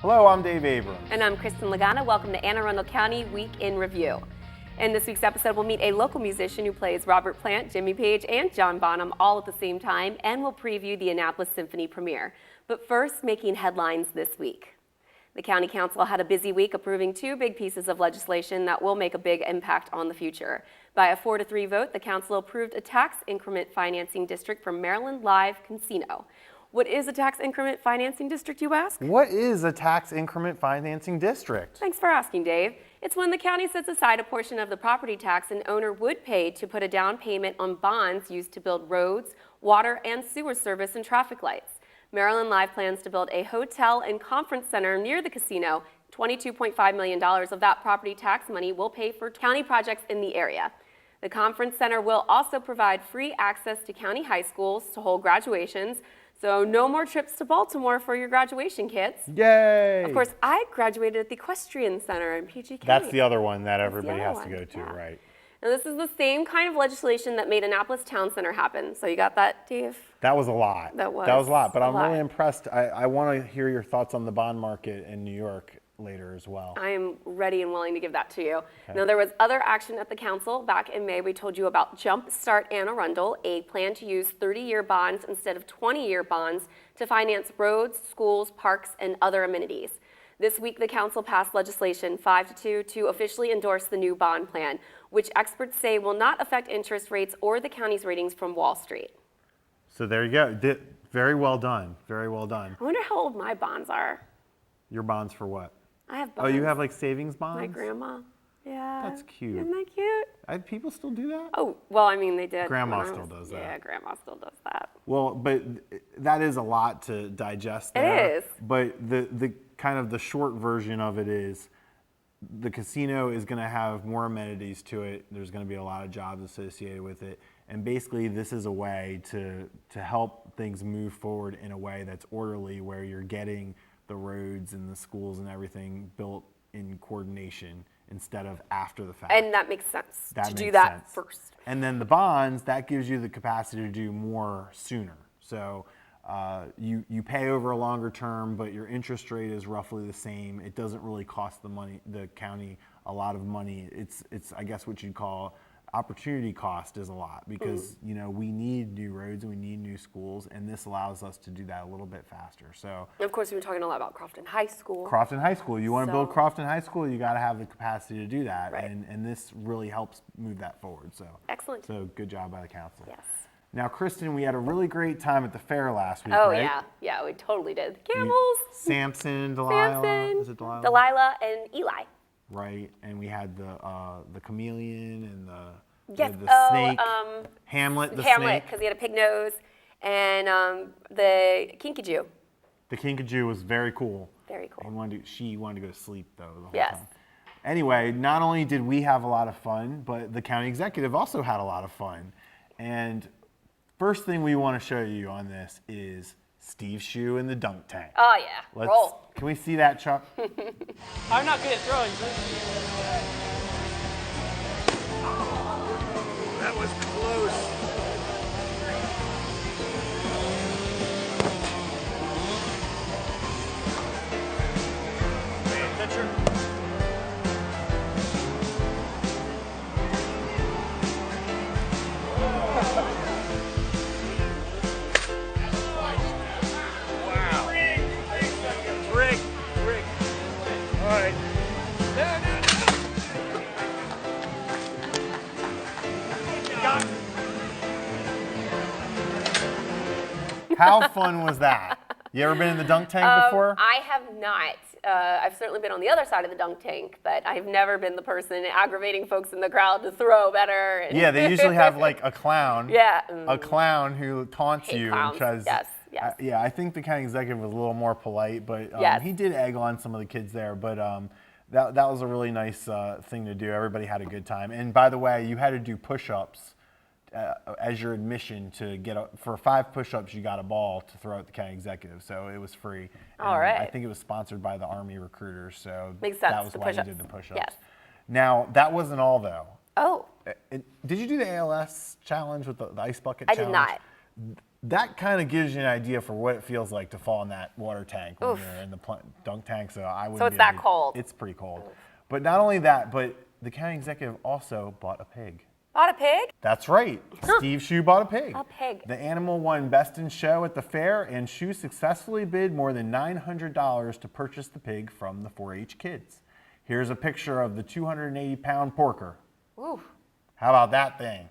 Hello, I'm Dave Abrams. And I'm Kristin Lagana. Welcome to Arundel County Week in Review. In this week's episode, we'll meet a local musician who plays Robert Plant, Jimmy Page, and John Bonham all at the same time, and we'll preview the Annapolis Symphony premiere. But first, making headlines this week. The County Council had a busy week approving two big pieces of legislation that will make a big impact on the future. By a 4-3 vote, the Council approved a tax increment financing district for Maryland Live Casino. What is a tax increment financing district, you ask? What is a tax increment financing district? Thanks for asking, Dave. It's when the county sets aside a portion of the property tax an owner would pay to put a down payment on bonds used to build roads, water, and sewer service and traffic lights. Maryland Live plans to build a hotel and conference center near the casino. $22.5 million of that property tax money will pay for county projects in the area. The conference center will also provide free access to county high schools to hold graduations, so no more trips to Baltimore for your graduation kits. Yay! Of course, I graduated at the Equestrian Center in PG County. That's the other one that everybody has to go to, yeah. right? Now, this is the same kind of legislation that made Annapolis Town Center happen. So you got that, Dave? That was a lot. That was a lot, but I'm lot. really impressed. I want to hear your thoughts on the bond market in New York later as well. I am ready and willing to give that to you. Okay. Now, there was other action at the council. Back in May, we told you about Jumpstart Arundel, a plan to use 30-year bonds instead of 20-year bonds to finance roads, schools, parks, and other amenities. This week, the council passed legislation 5-2 to officially endorse the new bond plan, which experts say will not affect interest rates or the county's ratings from Wall Street. So there you go. Very well done. Very well done. I wonder how old my bonds are. Your bonds for what? I have bonds. Oh, you have like savings bonds? My grandma. Yeah. That's cute. Isn't that cute? People still do that? Oh, well, I mean, they did. Grandma still does that. Yeah, grandma still does that. Well, but that is a lot to digest there. It is. But the kind of the short version of it is the casino is going to have more amenities to it. There's going to be a lot of jobs associated with it. And basically, this is a way to help things move forward in a way that's orderly, where you're getting the roads and the schools and everything built in coordination instead of after the fact. And that makes sense That to makes do that sense. first. And then the bonds, that gives you the capacity to do more sooner. So you pay over a longer term, but your interest rate is roughly the same. It doesn't really cost the county a lot of money. It's I guess what you'd call opportunity cost is a lot, because we need new roads and we need new schools, and this allows us to do that a little bit faster. So And of course, we've been talking a lot about Crofton High School. Crofton High School, you want to build So- Crofton High School, you got to have the capacity to do that, Right. and this really helps move that forward. So Excellent. So good job by the council. Yes. Now, Kristin, we had a really great time at the fair last week, Oh, right? yeah. Yeah, we totally did. The camels. Samson, Delilah. Samson. Is it Delilah? Delilah and Eli. Right, and we had the chameleon and the Yes. snake. Hamlet, the Hamlet, snake. because he had a pig nose. And the Kinkajou. The kinkajou was very cool. Very cool. She wanted to go to sleep, though, the whole Yes. time. Anyway, not only did we have a lot of fun, but the county executive also had a lot of fun. And first thing we want to show you on this is Steve's shoe in the dunk tank. Oh, yeah. Roll. Can we see that, Chuck? I'm not good at throwing. That was close. Pitcher. Wow. Rig. All right. No. How fun was that? You ever been in the dunk tank before? I have not. I've certainly been on the other side of the dunk tank, but I've never been the person aggravating folks in the crowd to throw better. And Yeah, they usually have like a clown. Yeah. A clown who taunts Hate you clowns. and tries. Yes, yes. Yeah, I think the county executive was a little more polite, but Yes. he did egg on some of the kids there. But that was a really nice thing to do. Everybody had a good time. And by the way, you had to do push-ups as your admission to for 5 push-ups, you got a ball to throw at the county executive, so it was free. All And right. I think it was sponsored by the Army recruiters, so Makes sense, that was the why you push-ups. did the push-ups. Yes. Now, that wasn't all, though. Oh, Did you do the ALS challenge with the ice bucket I challenge? did not. that kind of gives you an idea for what it feels like to fall in that water tank when Oof. you're in the dunk tank. So I would. So it's that cold. It's pretty cold. But not only that, but the county executive also bought a pig. Bought a pig? That's right. Steve Shue bought a pig. A pig. The animal won Best in Show at the fair, and Shue successfully bid more than $900 to purchase the pig from the 4-H kids. Here's a picture of the 280-pound porker. Ooh. How about that thing?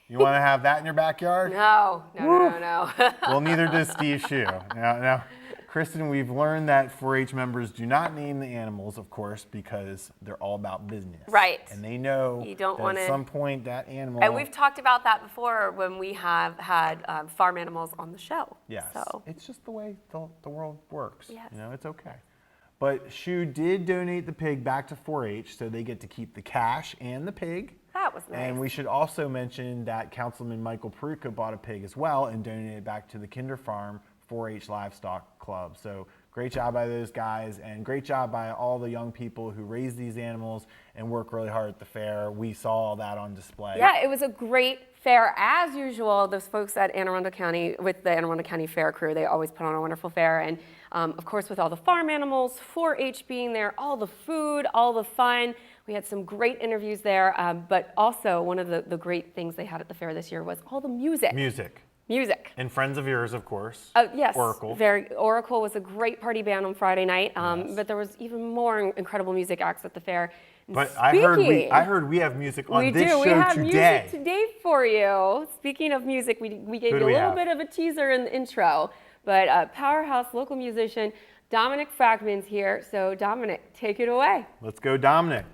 You want to have that in your backyard? No. Well, neither does Steve Shue. Now, Kristin, we've learned that 4-H members do not name the animals, of course, because they're all about business. Right. And they know You don't that wanna- at some point that animal... And we've talked about that before when we have had farm animals on the show. Yes. So. It's just the way the world works. Yes. You know, it's okay. But Shue did donate the pig back to 4-H, so they get to keep the cash and the pig. That was nice. And we should also mention that Councilman Michael Peruka bought a pig as well and donated it back to the Kinder Farm 4-H Livestock Club. So great job by those guys, and great job by all the young people who raise these animals and work really hard at the fair. We saw all that on display. Yeah, it was a great fair as usual. Those folks at Anne Arundel County, with the Anne Arundel County Fair crew, they always put on a wonderful fair. And of course, with all the farm animals, 4-H being there, all the food, all the fun. We had some great interviews there, but also one of the great things they had at the fair this year was all the music. Music. And friends of yours, of course. Yes. Oracle. Oracle was a great party band on Friday night, Yes. but there was even more incredible music acts at the fair. And But I heard we have music on this show We have today. music today for you. Speaking of music, we gave Who you do a we little have? bit of a teaser in the intro, but powerhouse local musician Dominic Fragman's here. So Dominic, take it away. Let's go, Dominic.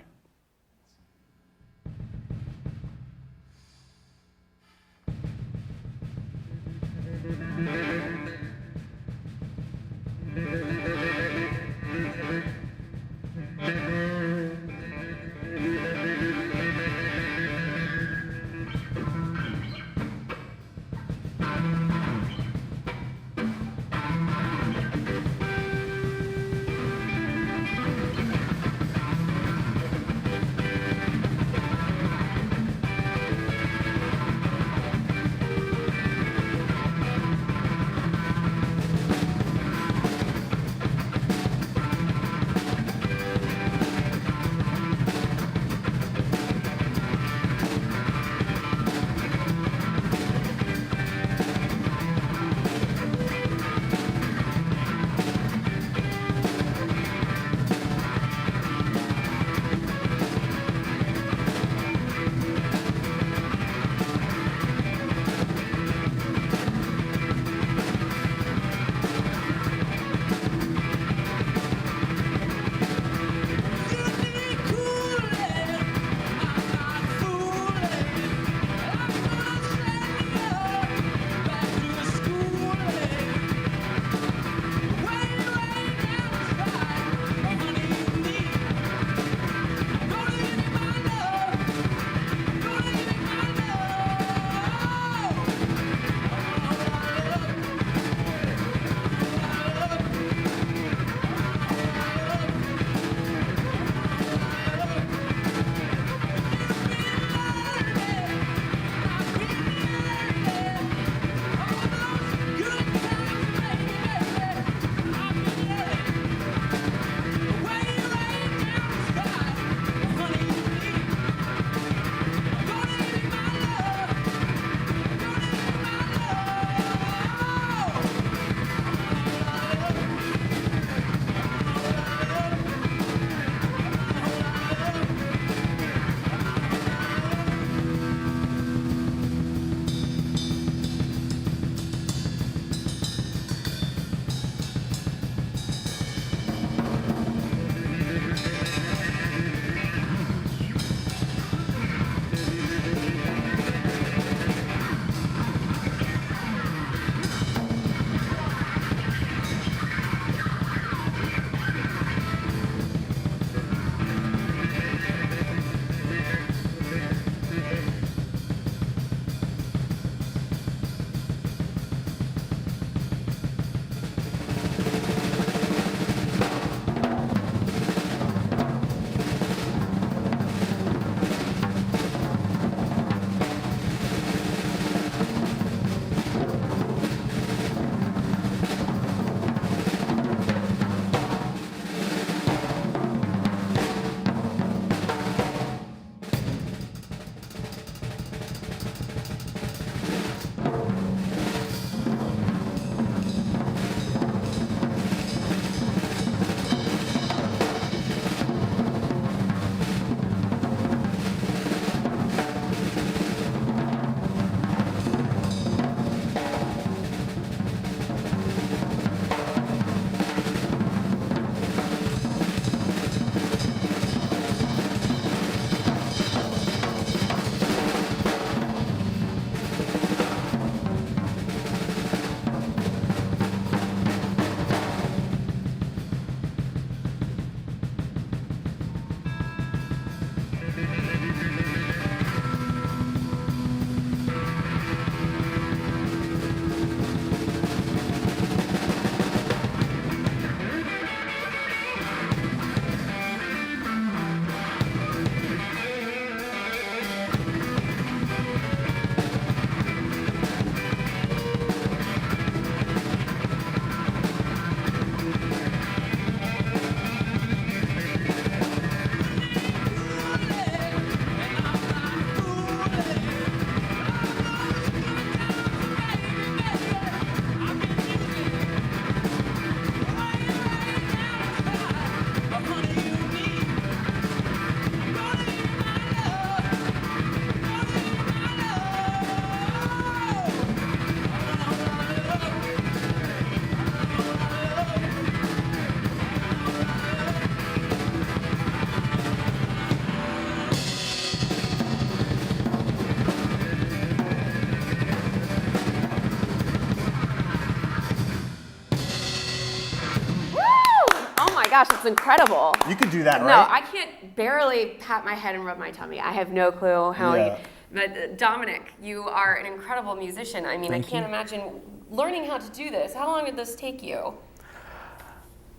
gosh, it's incredible. You could do that, right? No, I can't barely pat my head and rub my tummy. I have no clue how Yeah. But Dominic, you are an incredible musician. I mean, I can't imagine learning how to do this. How long did this take you?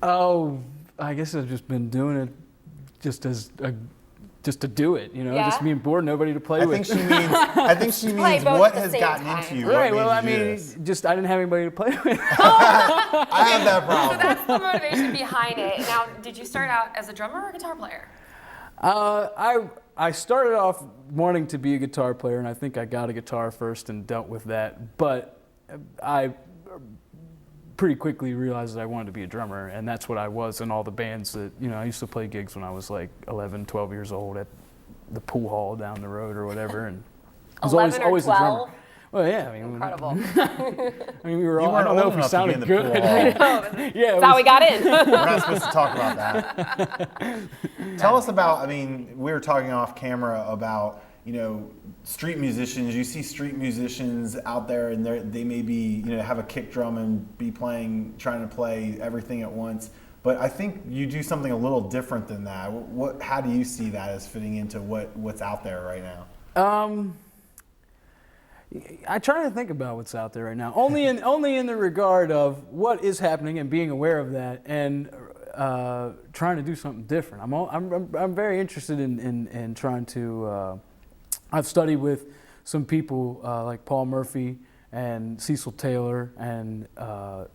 Oh, I guess I've just been doing it just to do it, you know, Yeah? just being bored, nobody to play I with. think she Play means both what at the has same gotten time. into you. What Right, made well, I you do mean, this? just I didn't have anybody to play with. I have that So problem. that's the motivation behind it. Now, did you start out as a drummer or a guitar player? I started off wanting to be a guitar player, and I think I got a guitar first and dealt with that. But I pretty quickly realized that I wanted to be a drummer, and that's what I was in all the bands that, you know, I used to play gigs when I was like 11, 12 years old at the pool hall down the road or whatever, and I was 11 or always a 12? drummer. Well, yeah, I mean, Incredible. I mean, we were You all, I weren't don't know old if we enough to be in sounded the good. pool hall. Yeah, That's how we got in. We're not supposed to talk about that. Tell us about, I mean, we were talking off camera about, you know, street musicians. You see street musicians out there and they may be, you know, have a kick drum and be trying to play everything at once. But I think you do something a little different than that. How do you see that as fitting into what's out there right now? I try to think about what's out there right now, only in the regard of what is happening and being aware of that, and trying to do something different. I'm very interested in trying to. I've studied with some people like Paul Murphy and Cecil Taylor, and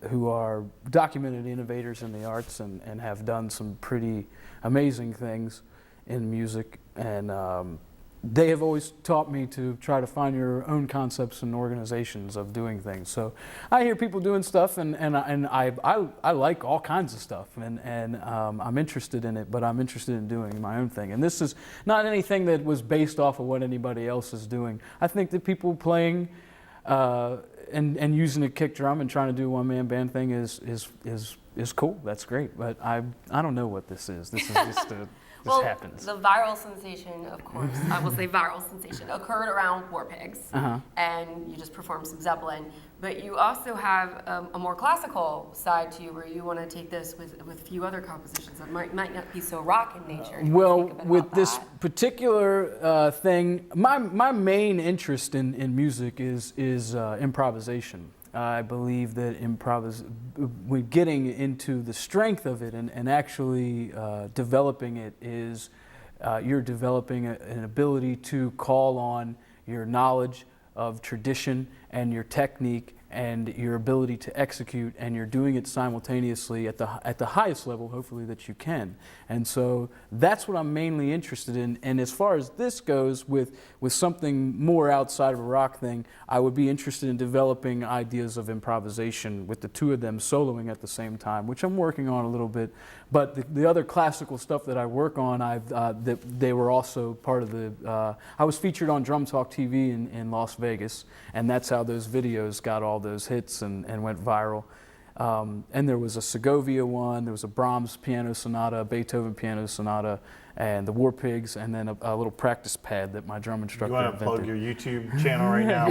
who are documented innovators in the arts and have done some pretty amazing things in music, and they have always taught me to try to find your own concepts and organizations of doing things. So I hear people doing stuff, and I like all kinds of stuff, and I'm interested in it, but I'm interested in doing my own thing. And this is not anything that was based off of what anybody else is doing. I think that people playing and using a kick drum and trying to do a one-man band thing is cool. That's great. But I don't know what this is. This is just this happens. The viral sensation, of course, I will say viral sensation, occurred around War Pigs, and you just performed some Zeppelin. But you also have a more classical side to you, where you want to take this with a few other compositions that might not be so rock in nature. Do you Well, want to speak about with this that? particular thing, my main interest in music is improvisation. I believe that when getting into the strength of it and actually developing it is you're developing an ability to call on your knowledge of tradition and your technique and your ability to execute, and you're doing it simultaneously at the highest level, hopefully, that you can. And so that's what I'm mainly interested in. And as far as this goes, with something more outside of a rock thing, I would be interested in developing ideas of improvisation with the two of them soloing at the same time, which I'm working on a little bit. But the other classical stuff that I work on, they were also part of the. I was featured on Drum Talk TV in Las Vegas, and that's how those videos got all those hits and went viral. And there was a Segovia one, there was a Brahms piano sonata, a Beethoven piano sonata, and the War Pigs, and then a little practice pad that my drum instructor You want to invented. plug your YouTube channel right now?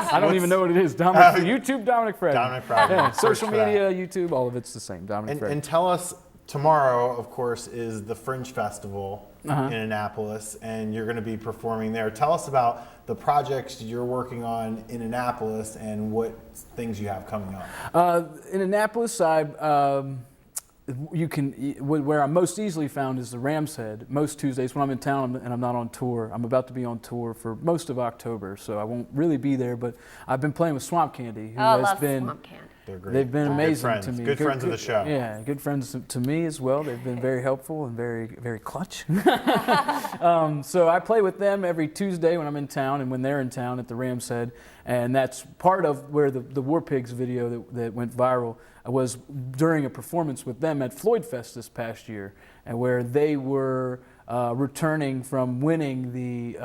I don't even know what it is. YouTube Dominic Fragman. Dominic Fragman. Yeah, Search social for that. media, YouTube, all of it's the same. Dominic Fragman. And tell us, tomorrow, of course, is the Fringe Festival in Annapolis, and you're going to be performing there. Tell us about the projects you're working on in Annapolis and what things you have coming up. In Annapolis, where I'm most easily found is the Ram's Head. Most Tuesdays when I'm in town and I'm not on tour. I'm about to be on tour for most of October, so I won't really be there. But I've been playing with Swamp Candy, who has love been. Swamp Candy. They're great. They've been Good amazing friends. to me. Good friends of the show. Yeah, good friends to me as well. They've been very helpful and very, very clutch. So I play with them every Tuesday when I'm in town and when they're in town at the Ram's Head. And that's part of where the War Pigs video that went viral was during a performance with them at Floyd Fest this past year, and where they were returning from winning the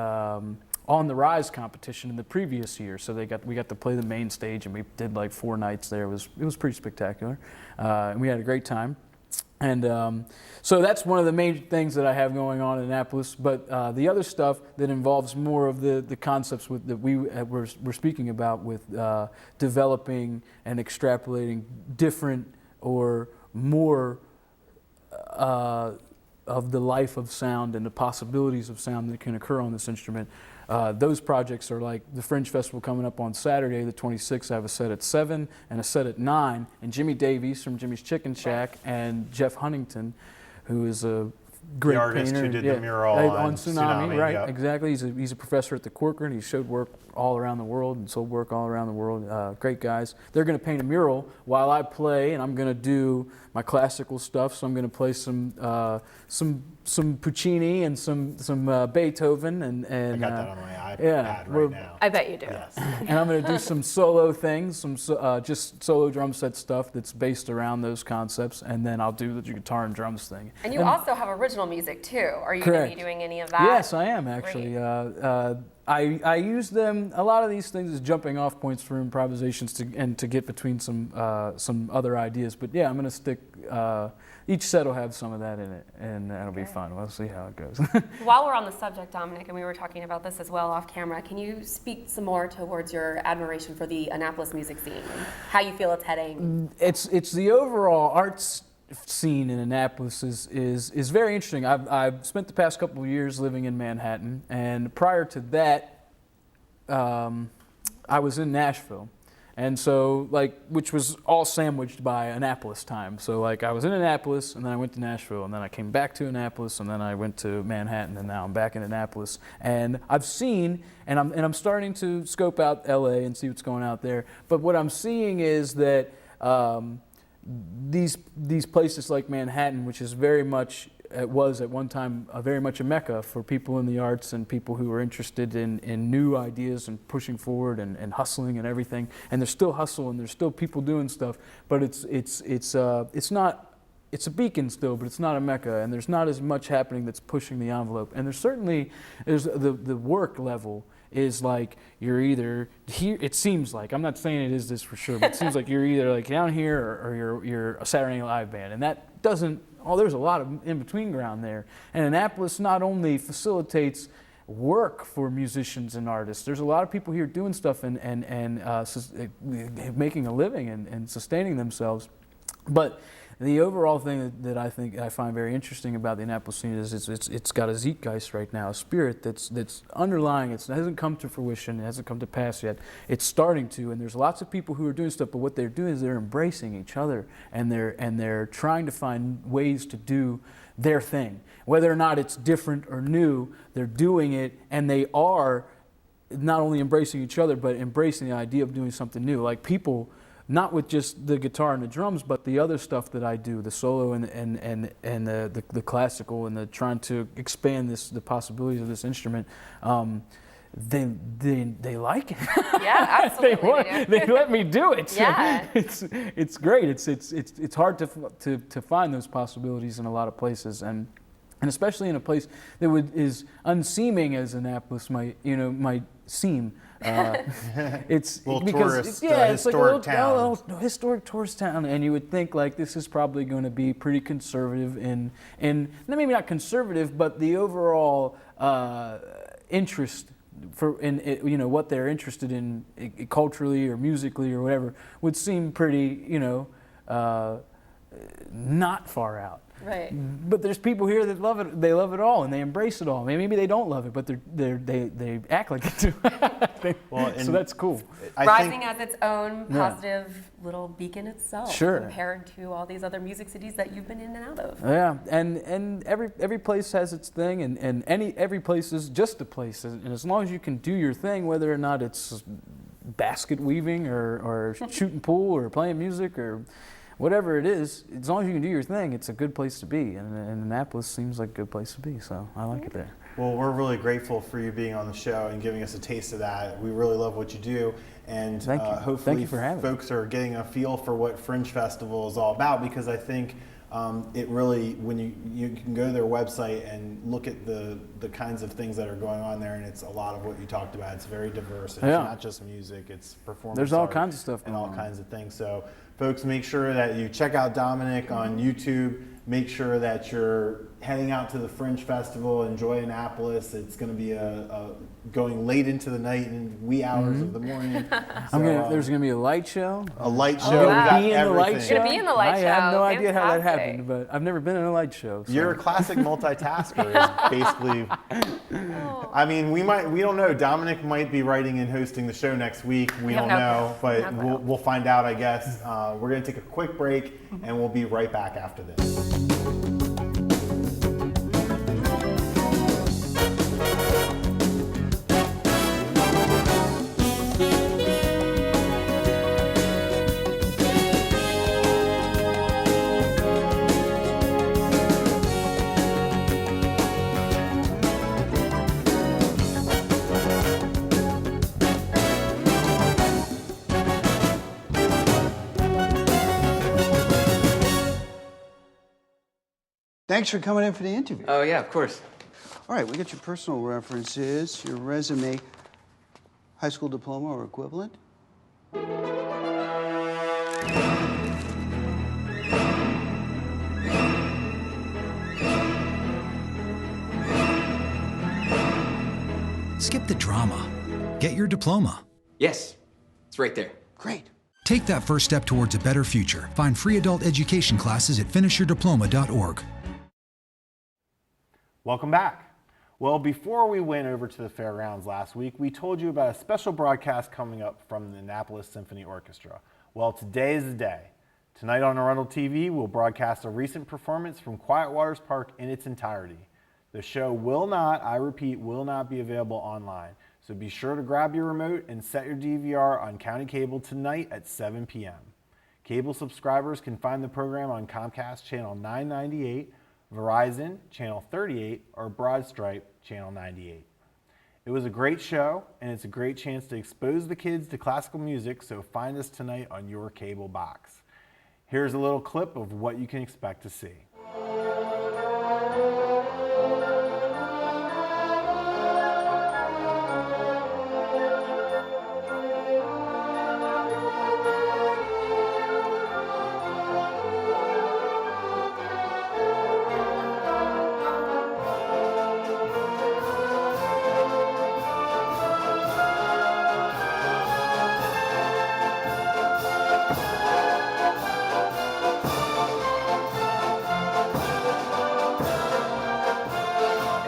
On the Rise competition in the previous year. So we got to play the main stage, and we did like 4 nights there. It was pretty spectacular, and we had a great time. And so that's one of the main things that I have going on in Annapolis. But the other stuff that involves more of the concepts that we're speaking about with developing and extrapolating different or more of the life of sound and the possibilities of sound that can occur on this instrument. Those projects are like the Fringe Festival coming up on Saturday, the 26th. I have a set at 7 and a set at 9. And Jimmy Davies from Jimmy's Chicken Shack and Jeff Huntington, who is a great The artist painter. who did the mural on Tsunami, right? yep. Exactly. He's a professor at the Corcoran. He showed work all around the world and sold work all around the world. Great guys. They're going to paint a mural while I play, and I'm going to do my classical stuff. So I'm going to play some Puccini and some Beethoven and I got that on my iPad yeah, right now. I bet you do. Yes. and I'm going to do some solo things, just solo drum set stuff that's based around those concepts, and then I'll do the guitar and drums thing. And you also have original music too. Are you going to be Correct. doing any of that? Yes, I am actually. I use them, a lot of these things as jumping off points for improvisations to get between some other ideas. But yeah, I'm going to stick, each set will have some of that in it, and that'll be fun. We'll see how it goes. While we're on the subject, Dominic, and we were talking about this as well off camera, can you speak some more towards your admiration for the Annapolis music scene and how you feel it's heading? It's the overall arts scene in Annapolis is very interesting. I've spent the past couple of years living in Manhattan, and prior to that, I was in Nashville, and so which was all sandwiched by Annapolis time. So I was in Annapolis, and then I went to Nashville, and then I came back to Annapolis, and then I went to Manhattan, and now I'm back in Annapolis. And I've seen, and I'm starting to scope out LA and see what's going out there. But what I'm seeing is that these places like Manhattan, which is very much, it was at one time very much a mecca for people in the arts and people who were interested in new ideas and pushing forward and hustling and everything. And there's still hustle and there's still people doing stuff, but it's not. It's a beacon still, but it's not a mecca, and there's not as much happening that's pushing the envelope. And there's the work level is like you're either here. It seems like, I'm not saying it is this for sure, but it seems like you're either like down here or you're a Saturday Night Live band, and that doesn't. Oh, there's a lot of in between ground there. And Annapolis not only facilitates work for musicians and artists. There's a lot of people here doing stuff and making a living and sustaining themselves, but the overall thing that I find very interesting about the Annapolis scene is it's got a zeitgeist right now, a spirit that's underlying. It hasn't come to fruition. It hasn't come to pass yet. It's starting to, and there's lots of people who are doing stuff. But what they're doing is they're embracing each other, and they're trying to find ways to do their thing, whether or not it's different or new. They're doing it, and they are not only embracing each other, but embracing the idea of doing something new. Like people. Not with just the guitar and the drums, but the other stuff that I do, the solo and the classical, and the trying to expand the possibilities of this instrument. They like it. Yeah, absolutely. they let me do it. Yeah. It's great. It's hard to find those possibilities in a lot of places, and especially in a place that is unseeming as Annapolis might seem. It's little because tourist, it's like a little historic tourist town, and you would think like this is probably going to be pretty conservative in maybe not conservative, but the overall interest in what they're interested in culturally or musically or whatever would seem pretty not far out. Right. But there's people here that love it. They love it all, and they embrace it all. Maybe they don't love it, but they act like they do. So that's cool. Rising as its own positive little beacon itself, Sure. compared to all these other music cities that you've been in and out of. Yeah, and every place has its thing, and every place is just a place. And as long as you can do your thing, whether or not it's basket weaving or shooting pool or playing music or whatever it is, as long as you can do your thing, it's a good place to be. And Annapolis seems like a good place to be, so I like it there. Well, we're really grateful for you being on the show and giving us a taste of that. We really love what you do, and hopefully Thank you for having me. Folks are getting a feel for what Fringe Festival is all about, because I think it really, when you can go to their website and look at the kinds of things that are going on there, and it's a lot of what you talked about. It's very diverse. It's not just music, it's performance. There's all art kinds of stuff and going all on. kinds of things. So folks, make sure that you check out Dominic on YouTube. Make sure that you're heading out to the Fringe Festival. Enjoy Annapolis. It's going to be going late into the night and wee hours of the morning. So, There's going to be a light show. a light show. Oh, We wow. got Be in the light everything. show. Gonna be in the light I have show. no idea how that Fantastic. happened, but I've never been in a light show. So. You're a classic multitasker, is basically. I mean, we don't know. Dominic might be writing and hosting the show next week. We have don't no know, clue. but No clue. we'll find out, I guess. We're going to take a quick break, and we'll be right back after this. Thanks for coming in for the interview. Oh, yeah, of course. All right, we got your personal references, your resume, high school diploma or equivalent. Skip the drama. Get your diploma. Yes, it's right there. Great. Take that first step towards a better future. Find free adult education classes at finishyourdiploma.org. Welcome back. Well, before we went over to the fairgrounds last week, we told you about a special broadcast coming up from the Annapolis Symphony Orchestra. Well, today is the day. Tonight on Arundel TV, we'll broadcast a recent performance from Quiet Waters Park in its entirety. The show will not, I repeat, will not be available online. So be sure to grab your remote and set your DVR on County Cable tonight at 7 p.m. Cable subscribers can find the program on Comcast Channel 998, Verizon Channel 38, or Broadstripe Channel 98. It was a great show, and it's a great chance to expose the kids to classical music, so find us tonight on your cable box. Here's a little clip of what you can expect to see.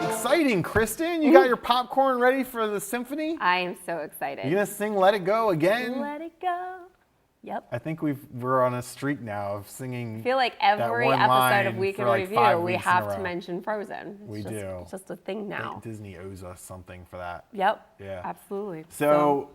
Exciting, Kristin. You got your popcorn ready for the symphony? I am so excited. You gonna sing Let It Go again? Let it go. Yep. I think we're on a streak now of singing. I feel like that every one episode line of Week for in like Review, 5 we weeks in a have to row. mention Frozen. We do. It's just a thing now. Disney owes us something for that. Yep. Yeah. Absolutely. So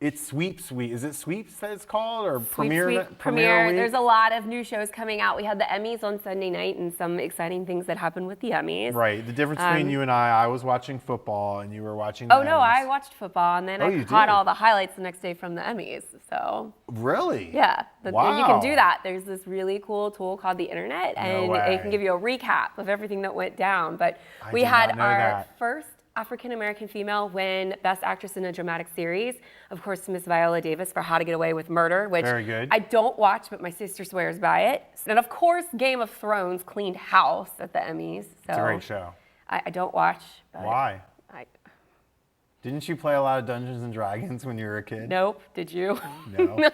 it's Sweeps Week. Is it Sweeps that it's called, or Premiere? Premiere. Week? There's a lot of new shows coming out. We had the Emmys on Sunday night and some exciting things that happened with the Emmys. Right. The difference between you and I was watching football and you were watching the Oh no, Emmys. I watched football and then Oh, I you caught did? all the highlights the next day from the Emmys. So Really? yeah, you Wow. can do that. There's this really cool tool called the internet, and way. it can give you a recap of everything that went down. But I we did had not know our that. first African-American female win Best Actress in a Dramatic Series. Of course, Miss Viola Davis for How to Get Away with Murder, which Very good. I don't watch, but my sister swears by it. And of course, Game of Thrones cleaned house at the Emmys. So It's a great show. I don't watch. But Why? I, Didn't you play a lot of Dungeons and Dragons when you were a kid? nope. Did you? No.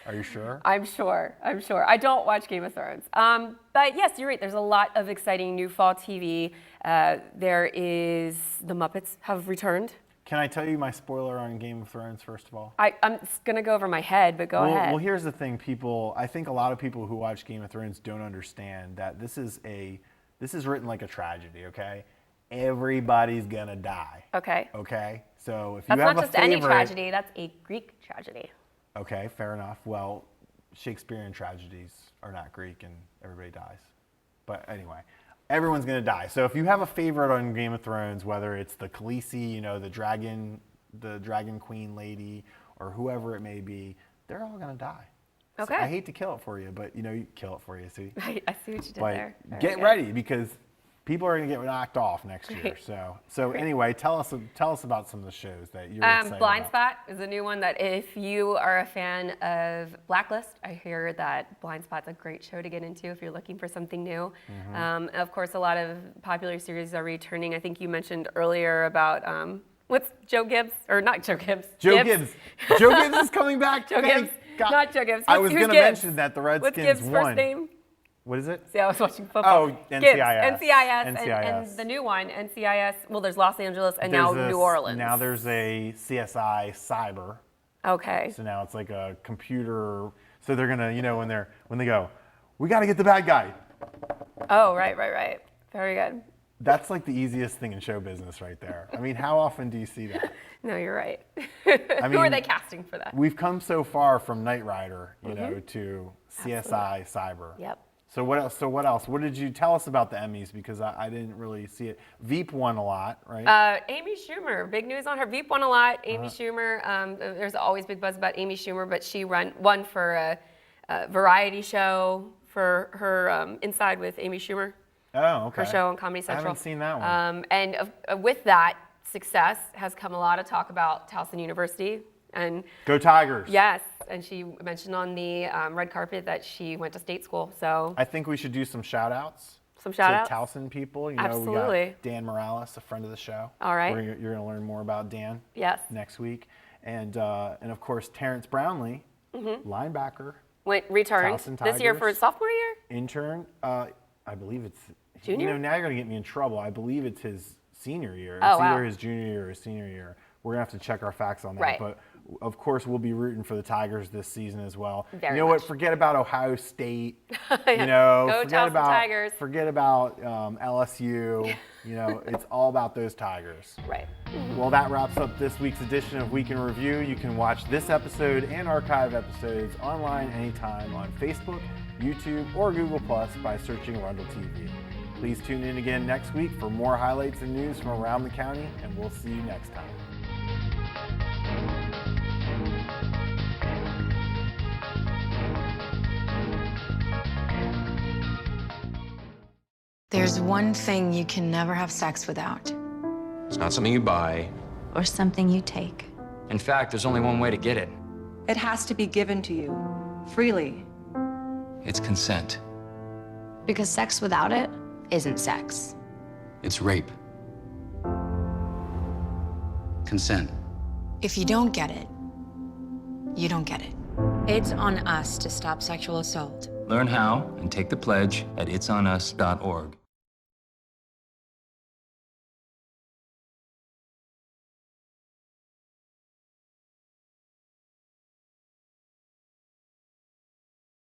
Are you sure? I'm sure. I don't watch Game of Thrones. But yes, you're right. There's a lot of exciting new fall TV. There is The Muppets have returned. Can I tell you my spoiler on Game of Thrones, first of all? I'm going to go over my head, but go ahead. Well, here's the thing, I think a lot of people who watch Game of Thrones don't understand that this is written like a tragedy, okay? Everybody's gonna die. Okay. Okay? So if you That's have not a just any favorite, tragedy. That's a Greek tragedy. Okay, fair enough. Well, Shakespearean tragedies are not Greek and everybody dies. But anyway, everyone's gonna die. So if you have a favorite on Game of Thrones, whether it's the Khaleesi, the dragon queen lady, or whoever it may be, they're all gonna die. Okay. So I hate to kill it for you, but you kill it for you, see? I see what you did But there. Very get good. ready, because people are going to get knocked off next year. So anyway, tell us about some of the shows that you're excited Blind about. Spot is a new one that if you are a fan of Blacklist, I hear that Blind Spot's a great show to get into if you're looking for something new. Of course, a lot of popular series are returning. I think you mentioned earlier about what's Joe Gibbs, or not Joe Gibbs? Joe Gibbs. Joe Gibbs is coming back. Joe Thank Gibbs, God. not Joe Gibbs. I was Who's going to Gibbs? mention that the Redskins What's Gibbs' won. first name? What is it? See, I was watching football. Oh, NCIS. Gibbs, NCIS. NCIS. And the new one, NCIS. Well, there's Los Angeles and now New Orleans. Now there's a CSI Cyber. Okay. So now it's like a computer. So they're gonna, when they go, we got to get the bad guy. Oh, right. Very good. That's like the easiest thing in show business right there. I mean, how often do you see that? No, you're right. I Who are mean, they casting for that? We've come so far from Knight Rider, to CSI Cyber. Yep. So what else? What did you tell us about the Emmys? Because I didn't really see it. Veep won a lot, right? Amy Schumer, big news on her. Veep won a lot. Amy Schumer, there's always big buzz about Amy Schumer, but she won for a variety show for her Inside with Amy Schumer. Oh, okay. Her show on Comedy Central. I haven't seen that one. And with that success has come a lot of talk about Towson University. And Go Tigers. yes, and she mentioned on the red carpet that she went to state school. So I think we should do some shout outs. Some shout outs? To Towson people. We Absolutely. got Dan Morales, a friend of the show. All right. You're going to learn more about Dan yes, next week. And of course, Terrence Brownlee, linebacker, returned Towson this year for Tigers. sophomore year. intern. I believe it's Junior? now you're going to get me in trouble. I believe it's his senior year. Oh, It's wow. either his junior year or his senior year. We're going to have to check our facts on that. Right. But of course, we'll be rooting for the Tigers this season as well. Very you know what? much. Forget about Ohio State. Go forget Towson about Tigers. Forget about LSU. It's all about those Tigers. Right. Well, that wraps up this week's edition of Week in Review. You can watch this episode and archive episodes online anytime on Facebook, YouTube, or Google Plus by searching Arundel TV. Please tune in again next week for more highlights and news from around the county, and we'll see you next time. There's one thing you can never have sex without. It's not something you buy. Or something you take. In fact, there's only one way to get it. It has to be given to you, freely. It's consent. Because sex without it isn't sex. It's rape. Consent. If you don't get it, you don't get it. It's on us to stop sexual assault. Learn how and take the pledge at itsonus.org.